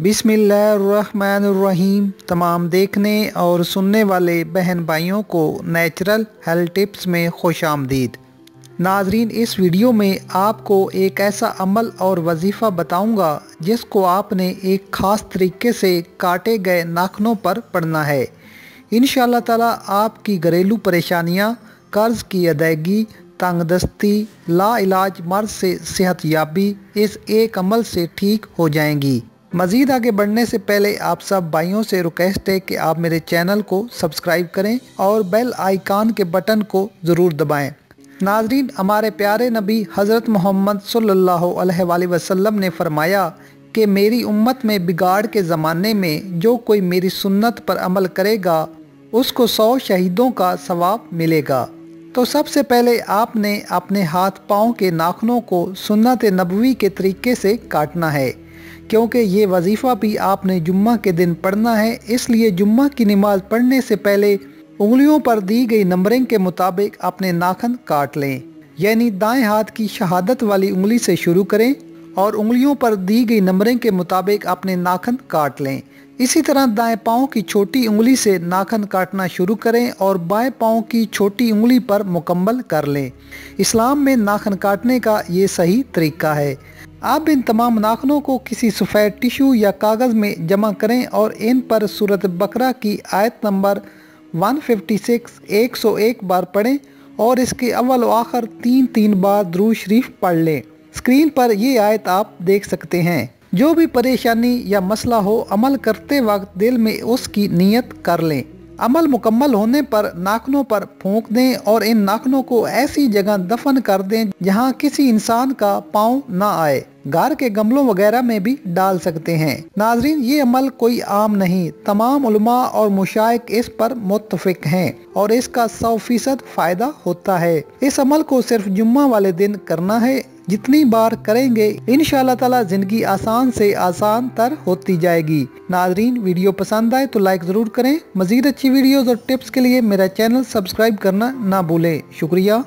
बिस्मिल्लाहिर्रहमानिर्रहीम। तमाम देखने और सुनने वाले बहन भाइयों को नेचुरल हेल्थ टिप्स में खुश आमदीद। नाजरीन, इस वीडियो में आपको एक ऐसा अमल और वजीफ़ा बताऊंगा जिसको आपने एक ख़ास तरीके से काटे गए नाखूनों पर पढ़ना है। इंशाअल्लाह ताला आपकी घरेलू परेशानियां, कर्ज़ की अदायगी, तंगदस्ती, लाइलाज मर्ज से सेहत याबी इस एक अमल से ठीक हो जाएंगी। मज़ीद आगे बढ़ने से पहले आप सब भाइयों से रिक्वेस्ट है कि आप मेरे चैनल को सब्सक्राइब करें और बेल आइकन के बटन को ज़रूर दबाएं। नाजरीन, हमारे प्यारे नबी हज़रत मोहम्मद सल्लल्लाहु अलैहि वसल्लम ने फरमाया कि मेरी उम्मत में बिगाड़ के ज़माने में जो कोई मेरी सुन्नत पर अमल करेगा उसको 100 शहीदों का सवाब मिलेगा। तो सबसे पहले आपने अपने हाथ पाँव के नाखूनों को सुन्नत नबवी के तरीके से काटना है। क्योंकि ये वजीफ़ा भी आपने जुम्मा के दिन पढ़ना है, इसलिए जुम्मा की नमाज पढ़ने से पहले उंगलियों पर दी गई नंबरिंग के मुताबिक अपने नाखून काट लें। यानी दाएं हाथ की शहादत वाली उंगली से शुरू करें और उंगलियों पर दी गई नंबरिंग के मुताबिक अपने नाखून काट लें। इसी तरह दाएं पाँव की छोटी उंगली से नाखून काटना शुरू करें और बाएं पाँव की छोटी उंगली पर मुकम्मल कर लें। इस्लाम में नाखून काटने का ये सही तरीका है। आप इन तमाम नाखूनों को किसी सफ़ेद टिश्यू या कागज़ में जमा करें और इन पर सूरत बकरा की आयत नंबर 156 101 बार पढ़ें और इसके अव्वल व आखिर 3 बार दुरूद शरीफ पढ़ लें। स्क्रीन पर ये आयत आप देख सकते हैं। जो भी परेशानी या मसला हो, अमल करते वक्त दिल में उसकी नीयत कर लें। अमल मुकम्मल होने पर नाखूनों पर फूंक दें और इन नाखूनों को ऐसी जगह दफन कर दें जहां किसी इंसान का पाँव ना आए। घर के गमलों वगैरह में भी डाल सकते हैं। नाजरीन, ये अमल कोई आम नहीं, तमाम उलमा और मुशाइख इस पर मुत्तफिक हैं और इसका 100% फायदा होता है। इस अमल को सिर्फ जुम्मा वाले दिन करना है। जितनी बार करेंगे इंशाअल्लाह ताला जिंदगी आसान से आसान तर होती जाएगी। नाजरीन, वीडियो पसंद आए तो लाइक ज़रूर करें। मज़ीद अच्छी वीडियोज़ और टिप्स के लिए मेरा चैनल सब्सक्राइब करना ना भूलें। शुक्रिया।